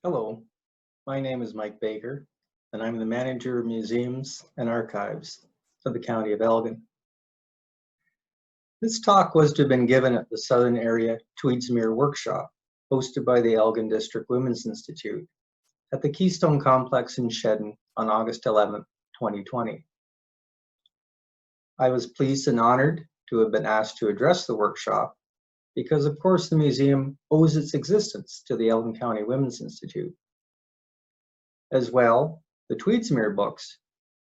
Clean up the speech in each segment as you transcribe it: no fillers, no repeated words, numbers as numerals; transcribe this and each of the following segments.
Hello, my name is Mike Baker, and I'm the manager of museums and archives for the County of Elgin. This talk was to have been given at the Southern Area Tweedsmuir Workshop, hosted by the Elgin District Women's Institute at the Keystone Complex in Shedden on August 11, 2020. I was pleased and honored to have been asked to address the workshop because, of course, the museum owes its existence to the Elgin County Women's Institute. As well, the Tweedsmuir books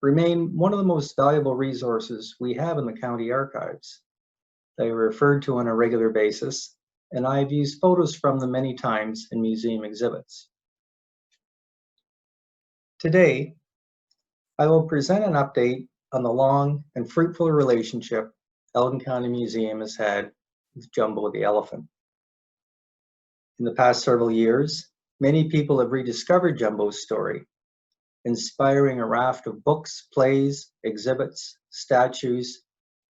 remain one of the most valuable resources we have in the county archives. They are referred to on a regular basis, and I've used photos from them many times in museum exhibits. Today, I will present an update on the long and fruitful relationship Elgin County Museum has had with Jumbo the elephant. In the past several years, many people have rediscovered Jumbo's story, inspiring a raft of books, plays, exhibits, statues,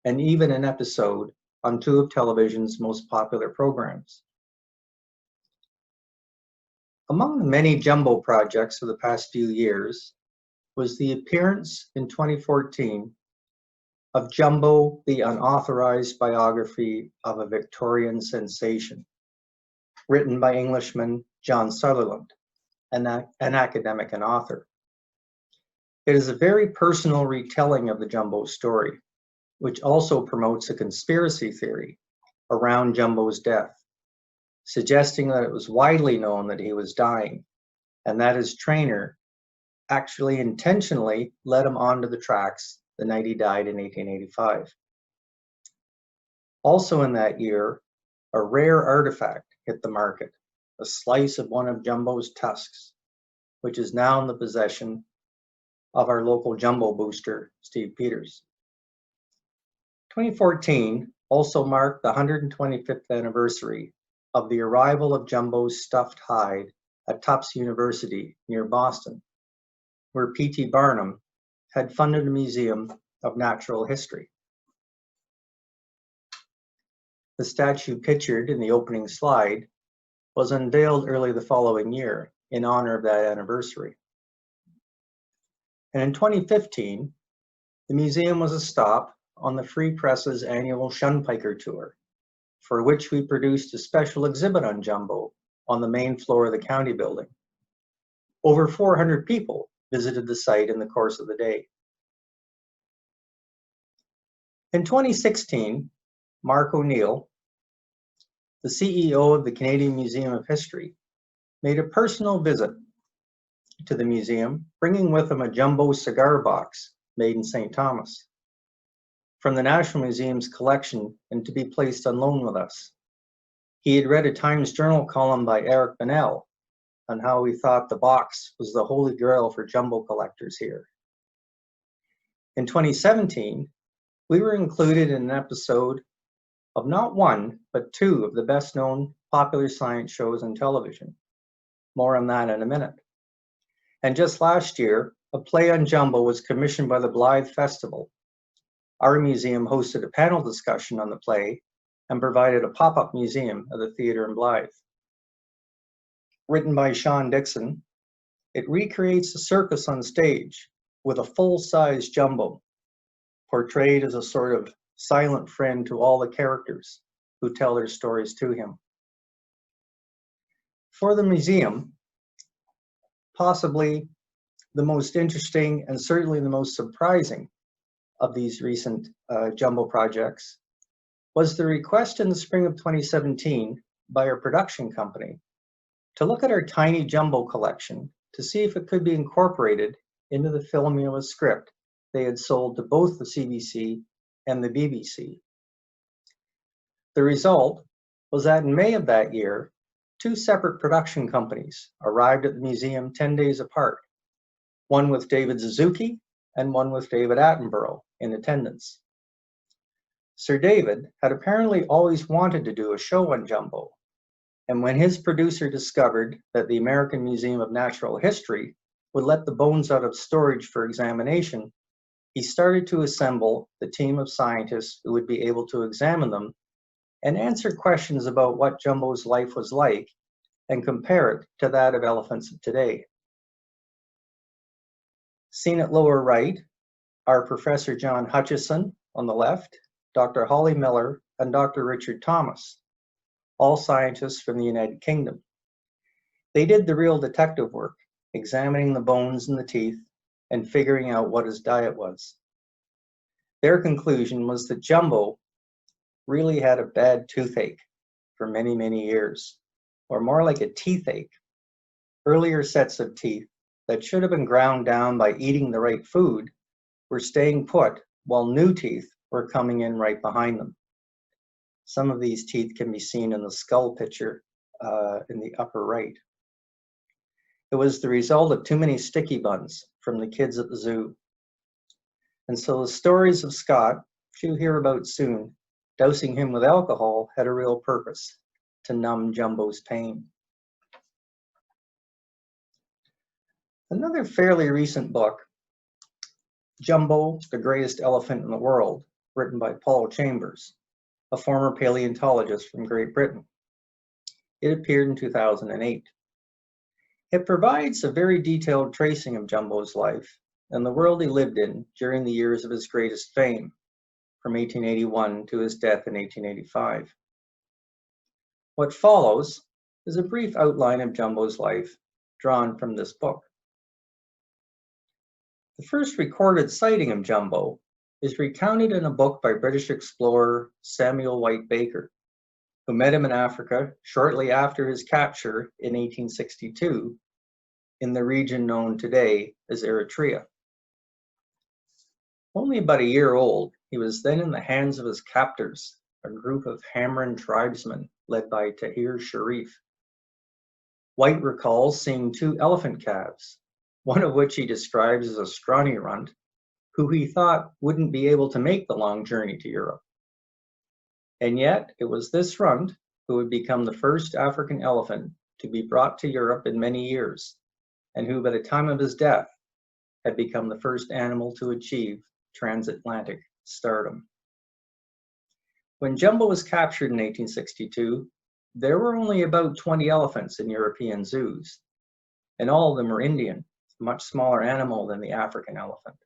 and even an episode on two of television's most popular programs. Among the many Jumbo projects of the past few years was the appearance in 2014 of Jumbo, the unauthorized biography of a Victorian sensation, written by Englishman John Sutherland, an academic and author. It is a very personal retelling of the Jumbo story, which also promotes a conspiracy theory around Jumbo's death, suggesting that it was widely known that he was dying and that his trainer actually intentionally led him onto the tracks the night he died in 1885. Also in that year, a rare artifact hit the market, a slice of one of Jumbo's tusks, which is now in the possession of our local Jumbo booster, Steve Peters. 2014 also marked the 125th anniversary of the arrival of Jumbo's stuffed hide at Tufts University near Boston, where P.T. Barnum had funded a museum of natural history. The statue pictured in the opening slide was unveiled early the following year in honor of that anniversary. And in 2015, the museum was a stop on the Free Press's annual Shunpiker Tour, for which we produced a special exhibit on Jumbo on the main floor of the county building. Over 400 people visited the site in the course of the day. In 2016, Mark O'Neill, the CEO of the Canadian Museum of History, made a personal visit to the museum, bringing with him a Jumbo cigar box made in St. Thomas from the National Museum's collection and to be placed on loan with us. He had read a Times Journal column by Eric Bennell on how he thought the box was the holy grail for Jumbo collectors here. In 2017, we were included in an episode of not one, but two of the best known popular science shows on television. More on that in a minute. And just last year, a play on Jumbo was commissioned by the Blythe Festival. Our museum hosted a panel discussion on the play and provided a pop-up museum at the theater in Blythe. Written by Sean Dixon, it recreates a circus on stage with a full-size Jumbo, portrayed as a sort of silent friend to all the characters who tell their stories to him. For the museum, possibly the most interesting and certainly the most surprising of these recent Jumbo projects was the request in the spring of 2017 by our production company to look at our tiny Jumbo collection to see if it could be incorporated into the Philomela script they had sold to both the CBC and the BBC. The result was that in May of that year, two separate production companies arrived at the museum 10 days apart, one with David Suzuki and one with David Attenborough in attendance. Sir David had apparently always wanted to do a show on Jumbo, and when his producer discovered that the American Museum of Natural History would let the bones out of storage for examination, he started to assemble the team of scientists who would be able to examine them and answer questions about what Jumbo's life was like and compare it to that of elephants of today. Seen at lower right are Professor John Hutchison on the left, Dr. Holly Miller, and Dr. Richard Thomas, all scientists from the United Kingdom. They did the real detective work, examining the bones and the teeth and figuring out what his diet was. Their conclusion was that Jumbo really had a bad toothache for many, many years, or more like a teethache. Earlier sets of teeth that should have been ground down by eating the right food were staying put, while new teeth were coming in right behind them. Some of these teeth can be seen in the skull picture in the upper right. It was the result of too many sticky buns from the kids at the zoo. And so the stories of Scott, which you'll hear about soon, dousing him with alcohol had a real purpose: to numb Jumbo's pain. Another fairly recent book, Jumbo, the Greatest Elephant in the World, written by Paul Chambers, a former paleontologist from Great Britain. It appeared in 2008. It provides a very detailed tracing of Jumbo's life and the world he lived in during the years of his greatest fame, from 1881 to his death in 1885. What follows is a brief outline of Jumbo's life drawn from this book. The first recorded sighting of Jumbo is recounted in a book by British explorer Samuel White Baker, who met him in Africa shortly after his capture in 1862 in the region known today as Eritrea. Only about a year old, he was then in the hands of his captors, a group of Hamran tribesmen led by Tahir Sharif. White recalls seeing 2 elephant calves, one of which he describes as a scrawny runt, who he thought wouldn't be able to make the long journey to Europe. And yet, it was this runt who would become the first African elephant to be brought to Europe in many years, and who, by the time of his death, had become the first animal to achieve transatlantic stardom. When Jumbo was captured in 1862, there were only about 20 elephants in European zoos, and all of them were Indian, a much smaller animal than the African elephant.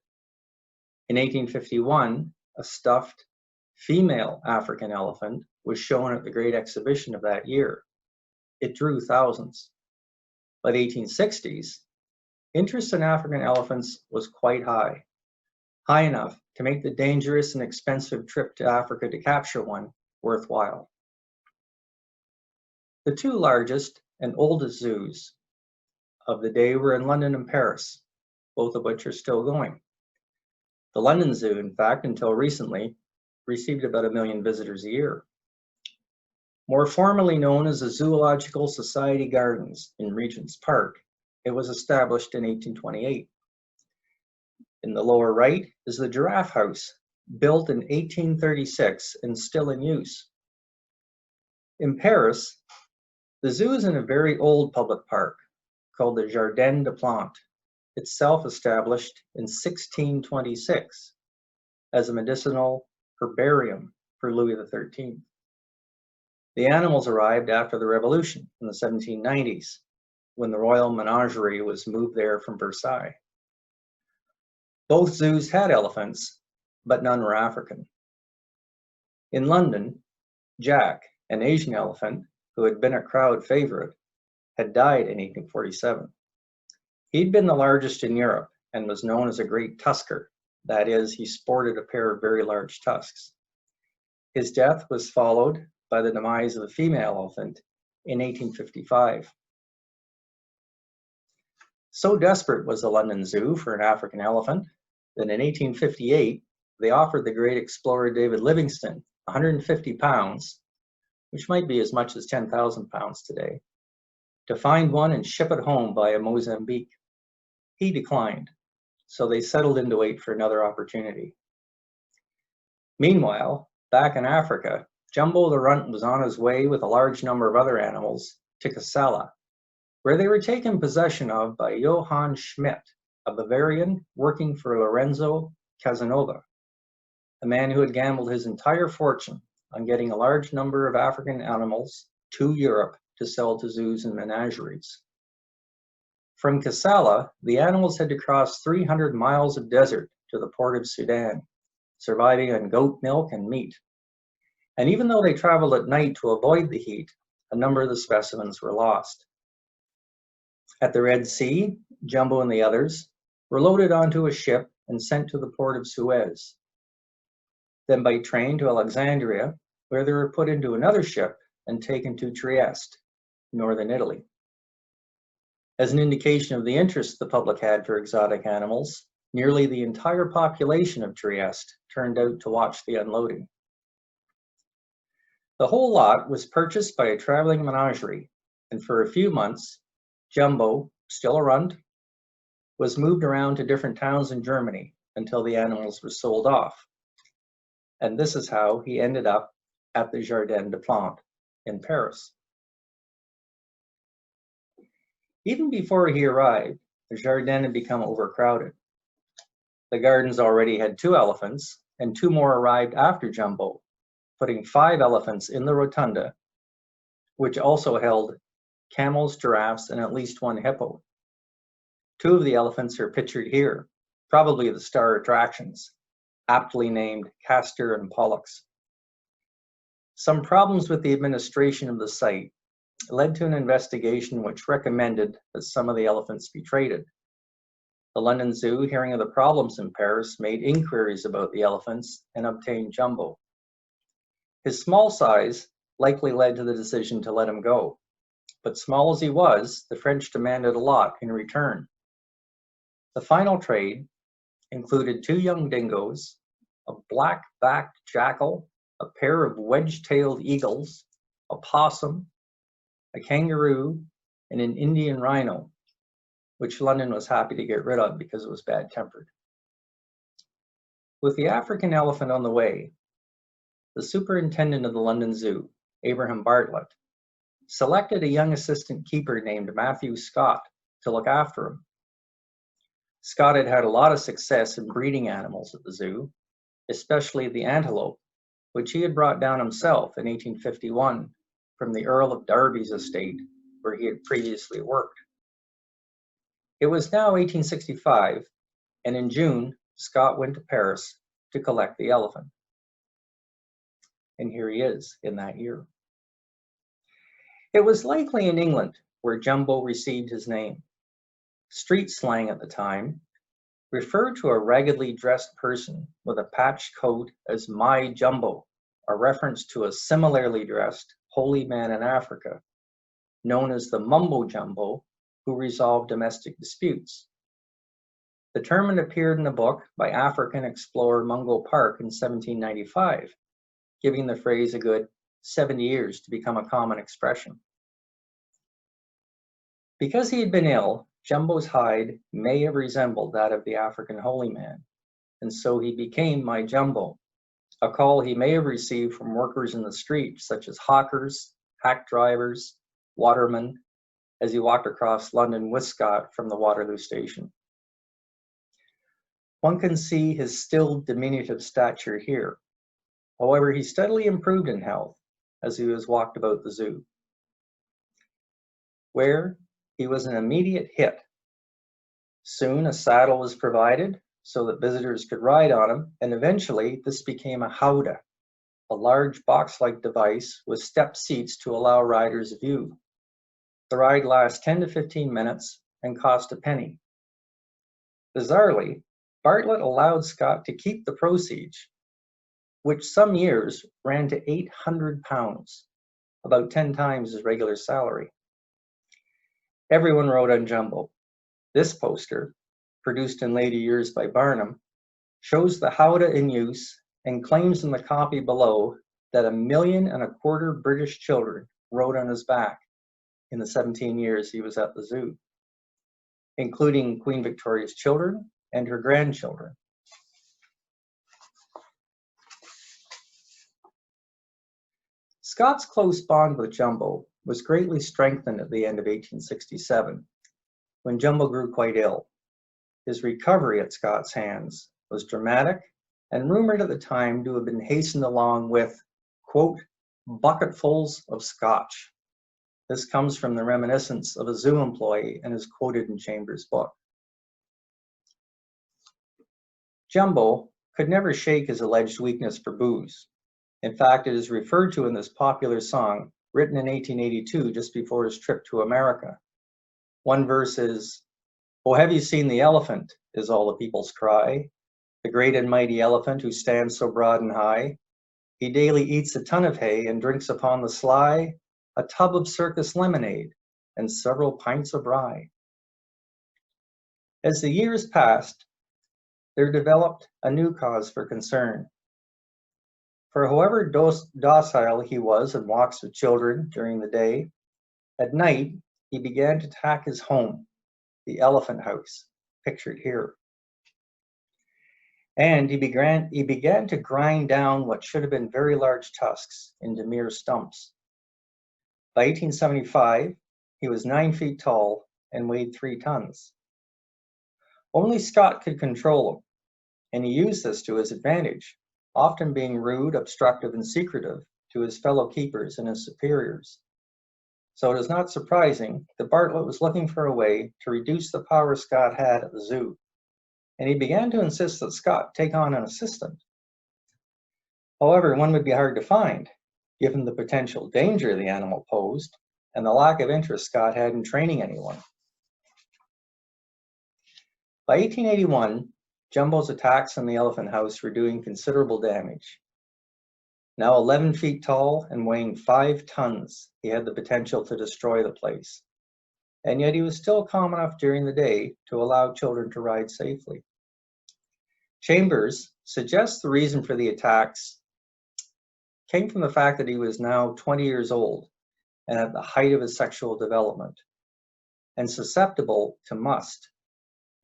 In 1851, a stuffed female African elephant was shown at the Great Exhibition of that year. It drew thousands. By the 1860s, interest in African elephants was quite high enough to make the dangerous and expensive trip to Africa to capture one worthwhile. The 2 largest and oldest zoos of the day were in London and Paris, both of which are still going. The London Zoo, in fact, until recently, received about 1 million visitors a year. More formally known as the Zoological Society Gardens in Regent's Park, it was established in 1828. In the lower right is the Giraffe House, built in 1836 and still in use. In Paris, the zoo is in a very old public park called the Jardin des Plantes, itself established in 1626 as a medicinal herbarium for Louis XIII. The animals arrived after the Revolution in the 1790s, when the royal menagerie was moved there from Versailles. Both zoos had elephants, but none were African. In London, Jack, an Asian elephant who had been a crowd favorite, had died in 1847. He'd been the largest in Europe and was known as a great tusker. That is, he sported a pair of very large tusks. His death was followed by the demise of a female elephant in 1855. So desperate was the London Zoo for an African elephant that in 1858, they offered the great explorer David Livingstone 150 pounds, which might be as much as 10,000 pounds today, to find one and ship it home via Mozambique. He declined, so they settled in to wait for another opportunity. Meanwhile, back in Africa, Jumbo the runt was on his way with a large number of other animals to Kassala, where they were taken possession of by Johann Schmidt, a Bavarian working for Lorenzo Casanova, a man who had gambled his entire fortune on getting a large number of African animals to Europe to sell to zoos and menageries. From Kassala, the animals had to cross 300 miles of desert to the port of Sudan, surviving on goat milk and meat. And even though they traveled at night to avoid the heat, a number of the specimens were lost. At the Red Sea, Jumbo and the others were loaded onto a ship and sent to the port of Suez. Then by train to Alexandria, where they were put into another ship and taken to Trieste, northern Italy. As an indication of the interest the public had for exotic animals, nearly the entire population of Trieste turned out to watch the unloading. The whole lot was purchased by a traveling menagerie, and for a few months, Jumbo, still a runt, was moved around to different towns in Germany until the animals were sold off. And this is how he ended up at the Jardin des Plantes in Paris. Even before he arrived, the Jardin had become overcrowded. The gardens already had 2 elephants, and 2 more arrived after Jumbo, putting 5 elephants in the rotunda, which also held camels, giraffes, and at least 1 hippo. 2 of the elephants are pictured here, probably the star attractions, aptly named Castor and Pollux. Some problems with the administration of the site led to an investigation which recommended that some of the elephants be traded. The London Zoo, hearing of the problems in Paris, made inquiries about the elephants and obtained Jumbo. His small size likely led to the decision to let him go, but small as he was, the French demanded a lot in return. The final trade included 2 young dingoes, a black-backed jackal, a pair of wedge-tailed eagles, a possum, a kangaroo, and an Indian rhino, which London was happy to get rid of because it was bad-tempered. With the African elephant on the way, the superintendent of the London Zoo, Abraham Bartlett, selected a young assistant keeper named Matthew Scott to look after him. Scott had had a lot of success in breeding animals at the zoo, especially the antelope, which he had brought down himself in 1851 from the Earl of Derby's estate, where he had previously worked. It was now 1865, and in June, Scott went to Paris to collect the elephant. And here he is in that year. It was likely in England where Jumbo received his name. Street slang at the time referred to a raggedly dressed person with a patched coat as my Jumbo, a reference to a similarly dressed holy man in Africa, known as the Mumbo Jumbo, who resolved domestic disputes. The term had appeared in a book by African explorer Mungo Park in 1795, giving the phrase a good 70 years to become a common expression. Because he had been ill, Jumbo's hide may have resembled that of the African holy man, and so he became my Jumbo, a call he may have received from workers in the street, such as hawkers, hack drivers, watermen, as he walked across London with Scott from the Waterloo station. One can see his still diminutive stature here. However, he steadily improved in health as he was walked about the zoo, where he was an immediate hit. Soon a saddle was provided so that visitors could ride on him, and eventually this became a howdah, a large box-like device with step seats to allow riders view. The ride lasts 10 to 15 minutes and cost a penny. Bizarrely, Bartlett allowed Scott to keep the proceeds, which some years ran to £800, about 10 times his regular salary. Everyone rode on Jumbo. This poster, produced in later years by Barnum, shows the howdah in use and claims in the copy below that 1.25 million British children rode on his back in the 17 years he was at the zoo, including Queen Victoria's children and her grandchildren. Scott's close bond with Jumbo was greatly strengthened at the end of 1867, when Jumbo grew quite ill. His recovery at Scott's hands was dramatic and rumored at the time to have been hastened along with, quote, bucketfuls of scotch. This comes from the reminiscence of a zoo employee and is quoted in Chambers' book. Jumbo could never shake his alleged weakness for booze. In fact, it is referred to in this popular song, written in 1882, just before his trip to America. One verse is, "Oh, have you seen the elephant?" is all the people's cry. "The great and mighty elephant who stands so broad and high. He daily eats a ton of hay and drinks upon the sly a tub of circus lemonade and several pints of rye." As the years passed, there developed a new cause for concern. For however docile he was in walks with children during the day, at night he began to attack his home, the elephant house, pictured here. And he began to grind down what should have been very large tusks into mere stumps. By 1875, he was 9 feet tall and weighed 3 tons. Only Scott could control him, and he used this to his advantage, often being rude, obstructive, and secretive to his fellow keepers and his superiors. So it is not surprising that Bartlett was looking for a way to reduce the power Scott had at the zoo, and he began to insist that Scott take on an assistant. However, one would be hard to find, given the potential danger the animal posed and the lack of interest Scott had in training anyone. By 1881, Jumbo's attacks on the elephant house were doing considerable damage. Now 11 feet tall and weighing 5 tons, he had the potential to destroy the place. And yet he was still calm enough during the day to allow children to ride safely. Chambers suggests the reason for the attacks came from the fact that he was now 20 years old and at the height of his sexual development, and susceptible to must,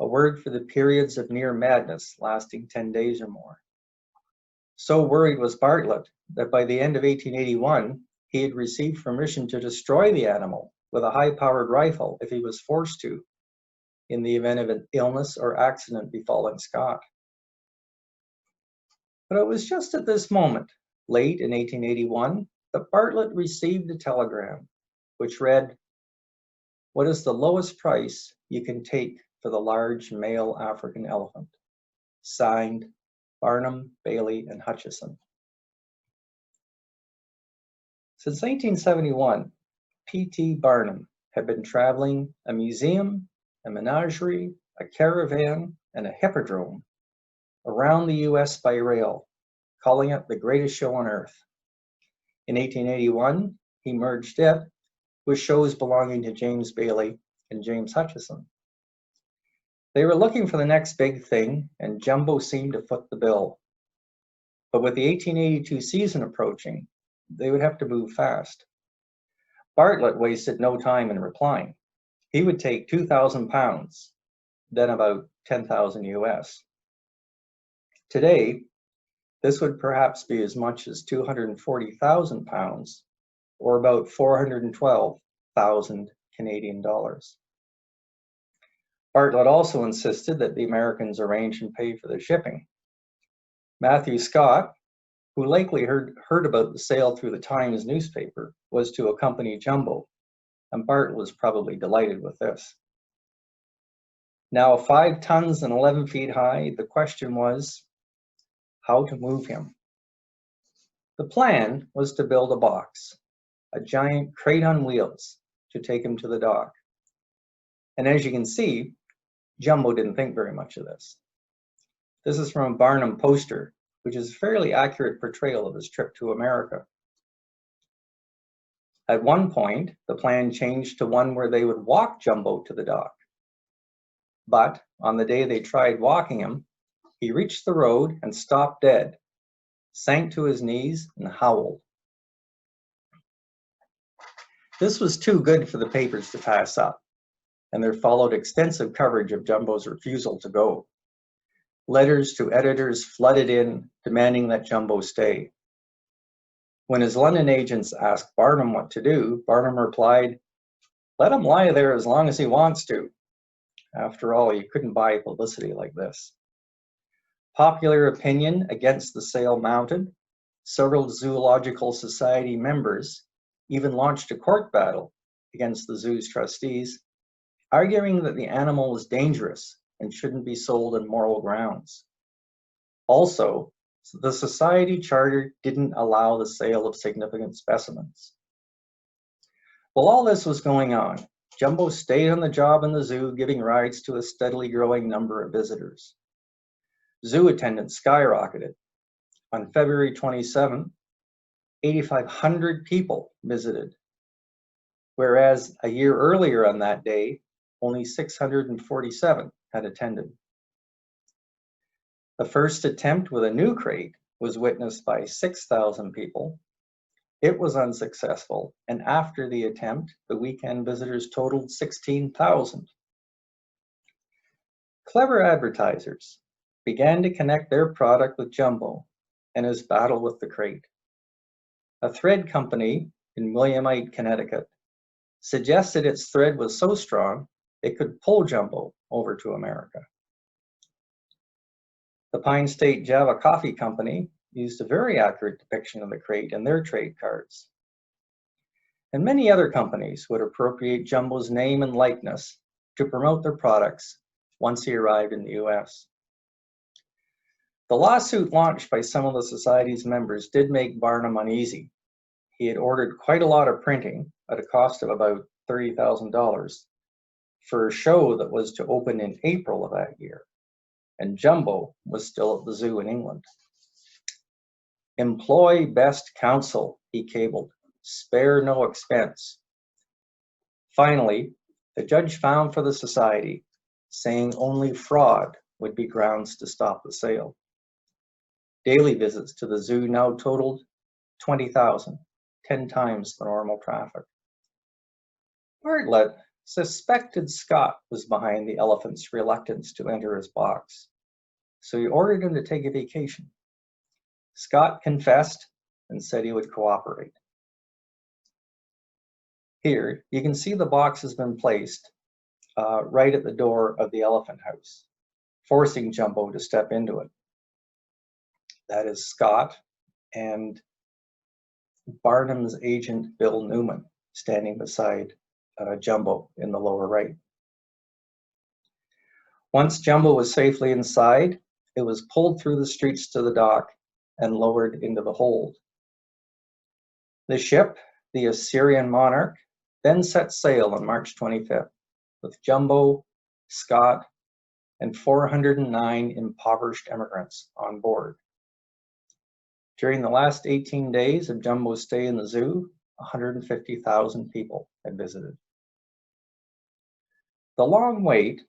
a word for the periods of near madness lasting 10 days or more. So worried was Bartlett that by the end of 1881, he had received permission to destroy the animal with a high-powered rifle if he was forced to, in the event of an illness or accident befalling Scott. But it was just at this moment, late in 1881, that Bartlett received a telegram, which read, "What is the lowest price you can take for the large male African elephant?" Signed, Barnum, Bailey, and Hutchison. Since 1871, P.T. Barnum had been traveling a museum, a menagerie, a caravan, and a hippodrome around the U.S. by rail, calling it the greatest show on earth. In 1881, he merged it with shows belonging to James Bailey and James Hutchison. They were looking for the next big thing, and Jumbo seemed to foot the bill. But with the 1882 season approaching, they would have to move fast. Bartlett wasted no time in replying. He would take 2,000 pounds, then about 10,000 US. Today, this would perhaps be as much as 240,000 pounds, or about 412,000 Canadian dollars. Bartlett also insisted that the Americans arrange and pay for the shipping. Matthew Scott, who likely heard about the sale through the Times newspaper, was to accompany Jumbo, and Bartlett was probably delighted with this. Now 5 tons and 11 feet high, the question was how to move him. The plan was to build a box, a giant crate on wheels, to take him to the dock. And as you can see, Jumbo didn't think very much of this. This is from a Barnum poster, which is a fairly accurate portrayal of his trip to America. At one point, the plan changed to one where they would walk Jumbo to the dock. But on the day they tried walking him, he reached the road and stopped dead, sank to his knees, and howled. This was too good for the papers to pass up, and there followed extensive coverage of Jumbo's refusal to go. Letters to editors flooded in, demanding that Jumbo stay. When his London agents asked Barnum what to do, Barnum replied, "Let him lie there as long as he wants to." After all, you couldn't buy publicity like this. Popular opinion against the sale mounted. Several Zoological Society members even launched a court battle against the zoo's trustees, arguing that the animal was dangerous and shouldn't be sold on moral grounds. Also, the society charter didn't allow the sale of significant specimens. While all this was going on, Jumbo stayed on the job in the zoo, giving rides to a steadily growing number of visitors. Zoo attendance skyrocketed. On February 27, 8,500 people visited, whereas a year earlier on that day, only 647 had attended. The first attempt with a new crate was witnessed by 6,000 people. It was unsuccessful, and after the attempt, the weekend visitors totaled 16,000. Clever advertisers began to connect their product with Jumbo and his battle with the crate. A thread company in Williamite, Connecticut, suggested its thread was so strong it could pull Jumbo over to America. The Pine State Java Coffee Company used a very accurate depiction of the crate in their trade cards. And many other companies would appropriate Jumbo's name and likeness to promote their products once he arrived in the US. The lawsuit launched by some of the society's members did make Barnum uneasy. He had ordered quite a lot of printing at a cost of about $30,000 for a show that was to open in April of that year, and Jumbo was still at the zoo in England. "Employ best counsel," he cabled. "Spare no expense." Finally, the judge found for the society, saying only fraud would be grounds to stop the sale. Daily visits to the zoo now totaled 20,000, 10 times the normal traffic. Bartlett suspected Scott was behind the elephant's reluctance to enter his box, so he ordered him to take a vacation. Scott confessed and said he would cooperate. Here, you can see the box has been placed right at the door of the elephant house, forcing Jumbo to step into it. That is Scott and Barnum's agent, Bill Newman, standing beside Jumbo in the lower right. Once Jumbo was safely inside, it was pulled through the streets to the dock and lowered into the hold. The ship, the Assyrian Monarch, then set sail on March 25th with Jumbo, Scott, and 409 impoverished immigrants on board. During the last 18 days of Jumbo's stay in the zoo, 150,000 people had visited. The long wait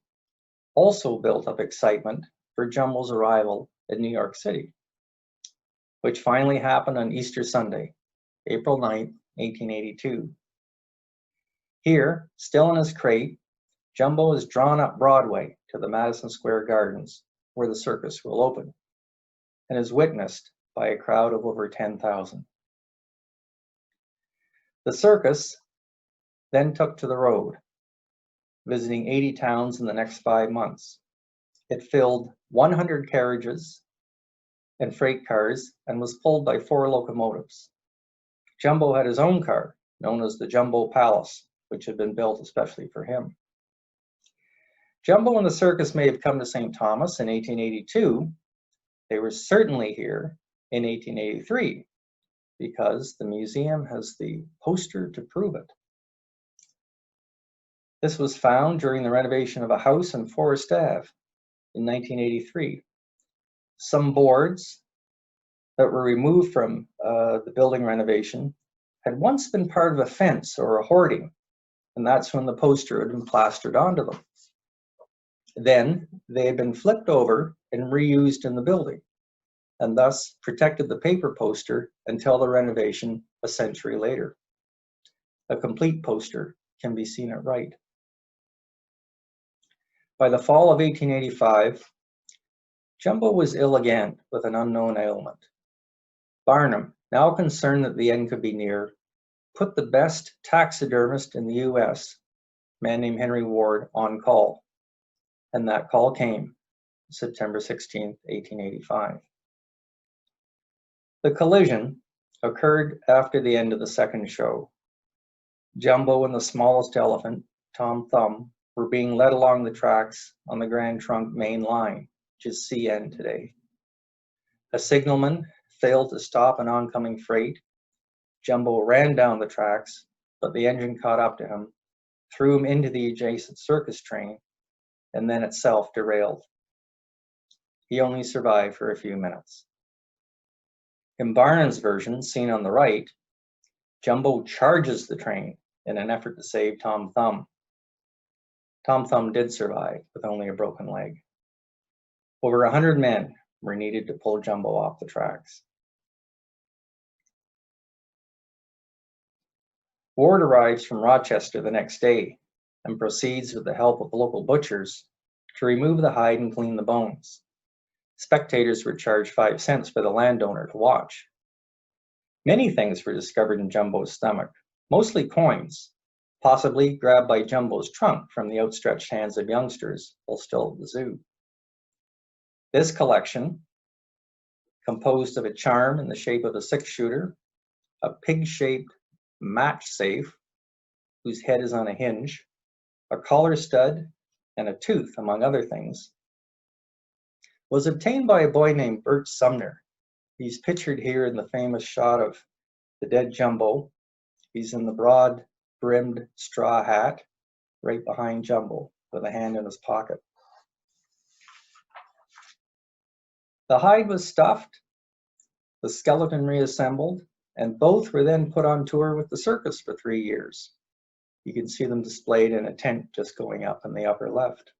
also built up excitement for Jumbo's arrival in New York City, which finally happened on Easter Sunday, April 9th, 1882. Here, still in his crate, Jumbo is drawn up Broadway to the Madison Square Gardens, where the circus will open, and is witnessed by a crowd of over 10,000. The circus then took to the road, visiting 80 towns in the next 5 months. It filled 100 carriages and freight cars and was pulled by 4 locomotives. Jumbo had his own car, known as the Jumbo Palace, which had been built especially for him. Jumbo and the circus may have come to St. Thomas in 1882. They were certainly here in 1883, because the museum has the poster to prove it. This was found during the renovation of a house in Forest Ave in 1983. Some boards that were removed from the building renovation had once been part of a fence or a hoarding, and that's when the poster had been plastered onto them. Then they had been flipped over and reused in the building, and thus protected the paper poster until the renovation a century later. A complete poster can be seen at right. By the fall of 1885, Jumbo was ill again with an unknown ailment. Barnum, now concerned that the end could be near, put the best taxidermist in the US, a man named Henry Ward, on call. And that call came September 16, 1885. The collision occurred after the end of the second show. Jumbo and the smallest elephant, Tom Thumb, were being led along the tracks on the Grand Trunk main line, which is CN today. A signalman failed to stop an oncoming freight. Jumbo ran down the tracks, but the engine caught up to him, threw him into the adjacent circus train, and then itself derailed. He only survived for a few minutes. In Barnum's version, seen on the right, Jumbo charges the train in an effort to save Tom Thumb. Tom Thumb did survive with only a broken leg. Over 100 men were needed to pull Jumbo off the tracks. Ward arrives from Rochester the next day and proceeds with the help of local butchers to remove the hide and clean the bones. Spectators were charged 5 cents by the landowner to watch. Many things were discovered in Jumbo's stomach, mostly coins, possibly grabbed by Jumbo's trunk from the outstretched hands of youngsters while still at the zoo. This collection, composed of a charm in the shape of a 6-shooter, a pig-shaped match safe whose head is on a hinge, a collar stud, and a tooth, among other things, was obtained by a boy named Bert Sumner. He's pictured here in the famous shot of the dead Jumbo. He's in the broad-brimmed straw hat right behind Jumbo with a hand in his pocket. The hide was stuffed, the skeleton reassembled, and both were then put on tour with the circus for 3 years. You can see them displayed in a tent just going up in the upper left.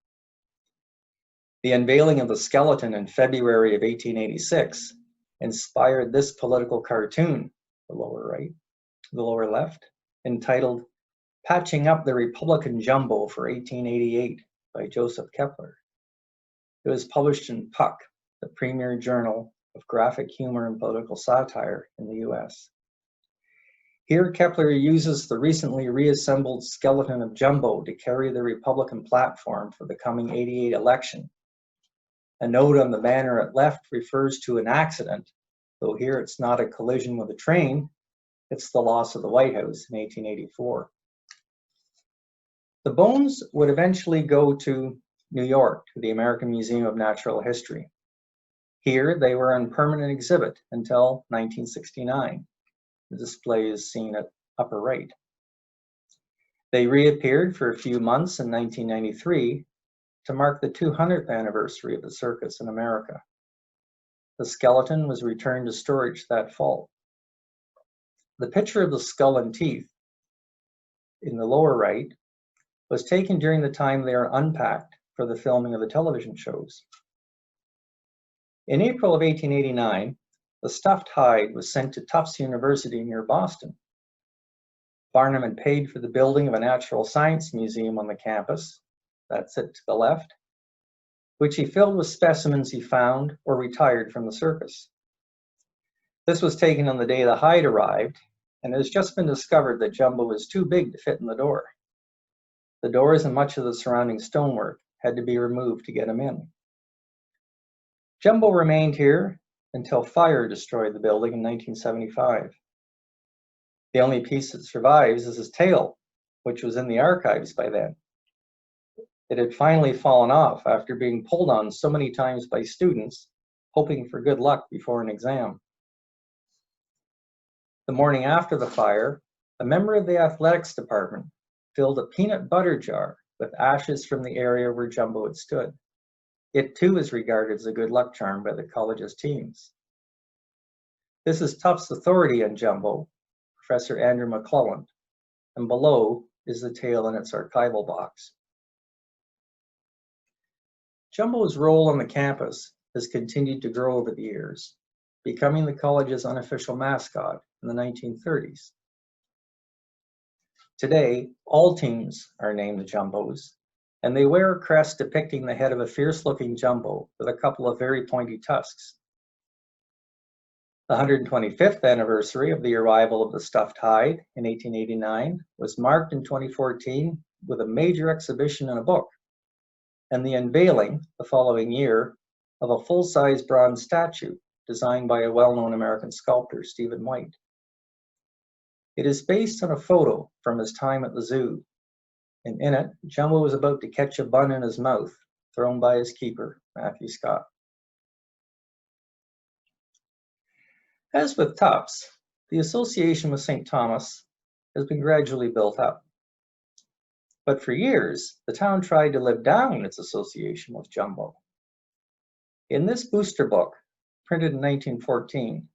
The unveiling of the skeleton in February of 1886 inspired this political cartoon, the lower left, entitled Patching Up the Republican Jumbo for 1888 by Joseph Kepler. It was published in Puck, the premier journal of graphic humor and political satire in the US. Here, Kepler uses the recently reassembled skeleton of Jumbo to carry the Republican platform for the coming '88 election. A note on the banner at left refers to an accident, though here it's not a collision with a train, it's the loss of the White House in 1884. The bones would eventually go to New York, to the American Museum of Natural History. Here, they were on permanent exhibit until 1969. The display is seen at upper right. They reappeared for a few months in 1993 to mark the 200th anniversary of the circus in America. The skeleton was returned to storage that fall. The picture of the skull and teeth in the lower right was taken during the time they are unpacked for the filming of the television shows. In April of 1889, the stuffed hide was sent to Tufts University near Boston. Barnum had paid for the building of a natural science museum on the campus, that's it to the left, which he filled with specimens he found or retired from the circus. This was taken on the day the hide arrived, and it has just been discovered that Jumbo was too big to fit in the door. The doors and much of the surrounding stonework had to be removed to get him in. Jumbo remained here until fire destroyed the building in 1975. The only piece that survives is his tail, which was in the archives by then. It had finally fallen off after being pulled on so many times by students, hoping for good luck before an exam. The morning after the fire, a member of the athletics department filled a peanut butter jar with ashes from the area where Jumbo had stood. It too is regarded as a good luck charm by the college's teams. This is Tufts' authority on Jumbo, Professor Andrew McClelland, and below is the tale in its archival box. Jumbo's role on the campus has continued to grow over the years, becoming the college's unofficial mascot in the 1930s. Today, all teams are named Jumbos, and they wear a crest depicting the head of a fierce-looking Jumbo with a couple of very pointy tusks. The 125th anniversary of the arrival of the stuffed hide in 1889 was marked in 2014 with a major exhibition and a book, and the unveiling the following year of a full-size bronze statue designed by a well-known American sculptor, Stephen White. It is based on a photo from his time at the zoo, and in it, Jumbo was about to catch a bun in his mouth, thrown by his keeper, Matthew Scott. As with Tufts, the association with St. Thomas has been gradually built up. But for years, the town tried to live down its association with Jumbo. In this booster book, printed in 1914,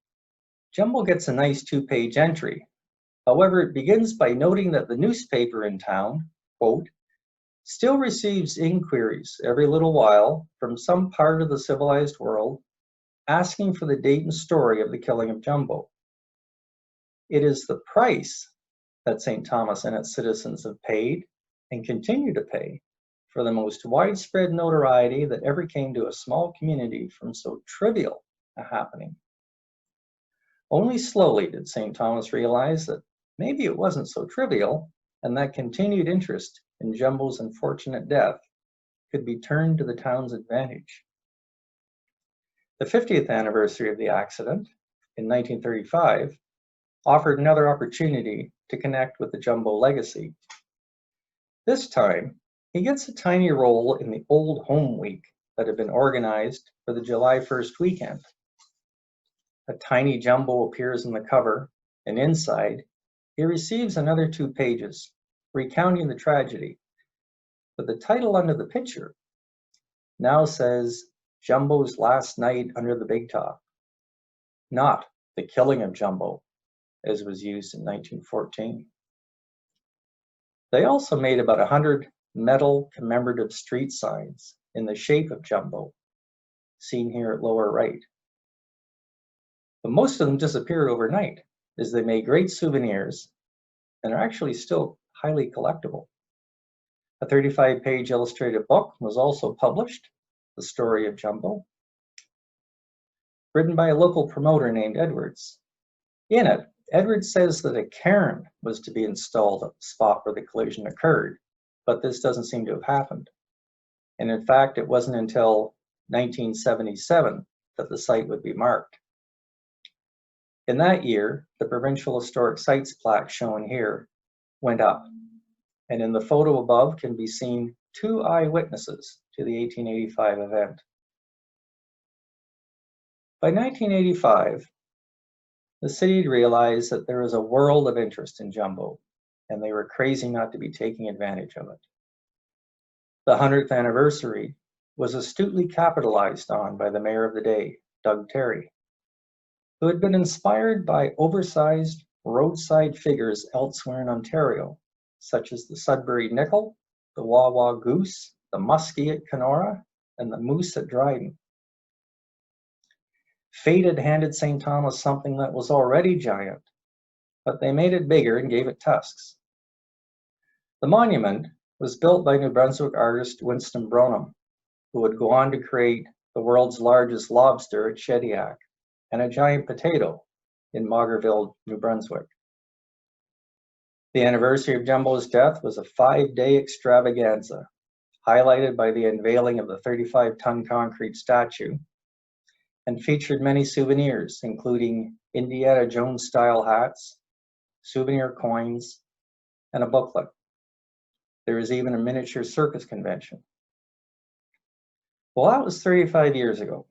Jumbo gets a nice 2-page entry. However, it begins by noting that the newspaper in town, quote, still receives inquiries every little while from some part of the civilized world asking for the date and story of the killing of Jumbo. It is the price that St. Thomas and its citizens have paid and continue to pay for the most widespread notoriety that ever came to a small community from so trivial a happening. Only slowly did St. Thomas realize that maybe it wasn't so trivial, and that continued interest in Jumbo's unfortunate death could be turned to the town's advantage. The 50th anniversary of the accident, in 1935, offered another opportunity to connect with the Jumbo legacy. This time, he gets a tiny role in the Old Home Week that had been organized for the July 1st weekend. A tiny Jumbo appears on the cover, and inside, he receives another 2 pages, recounting the tragedy. But the title under the picture now says Jumbo's Last Night Under the Big Top, not The Killing of Jumbo, as was used in 1914. They also made about 100 metal commemorative street signs in the shape of Jumbo, seen here at lower right. But most of them disappeared overnight, as they made great souvenirs and are actually still highly collectible. A 35-page illustrated book was also published, The Story of Jumbo, written by a local promoter named Edwards. In it, Edwards says that a cairn was to be installed at the spot where the collision occurred, but this doesn't seem to have happened. And in fact, it wasn't until 1977 that the site would be marked. In that year, the Provincial Historic Sites plaque shown here went up, and in the photo above can be seen 2 eyewitnesses to the 1885 event. By 1985, the city had realized that there was a world of interest in Jumbo, and they were crazy not to be taking advantage of it. The 100th anniversary was astutely capitalized on by the mayor of the day, Doug Terry, who had been inspired by oversized roadside figures elsewhere in Ontario, such as the Sudbury Nickel, the Wawa Goose, the Muskie at Kenora, and the Moose at Dryden. Fate had handed St. Thomas something that was already giant, but they made it bigger and gave it tusks. The monument was built by New Brunswick artist Winston Bronham, who would go on to create the world's largest lobster at Shediac and a giant potato in Maugerville, New Brunswick. The anniversary of Jumbo's death was a 5-day extravaganza, highlighted by the unveiling of the 35-ton concrete statue, and featured many souvenirs, including Indiana Jones-style hats, souvenir coins, and a booklet. There is even a miniature circus convention. Well, that was 35 years ago.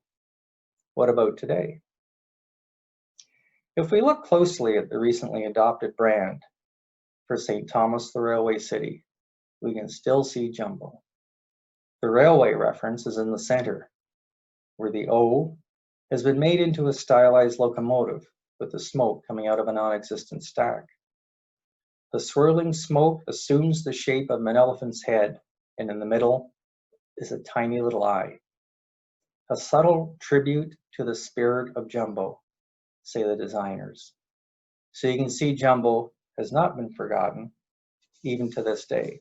What about today? If we look closely at the recently adopted brand for St. Thomas the Railway City, we can still see Jumbo. The railway reference is in the center, where the O has been made into a stylized locomotive with the smoke coming out of a non-existent stack. The swirling smoke assumes the shape of an elephant's head, and in the middle is a tiny little eye. A subtle tribute to the spirit of Jumbo, say the designers. So you can see Jumbo has not been forgotten, even to this day.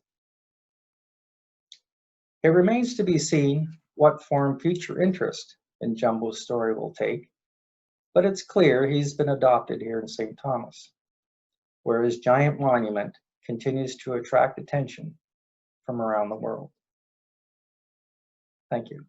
It remains to be seen what form future interest in Jumbo's story will take, but it's clear he's been adopted here in St. Thomas, where his giant monument continues to attract attention from around the world. Thank you.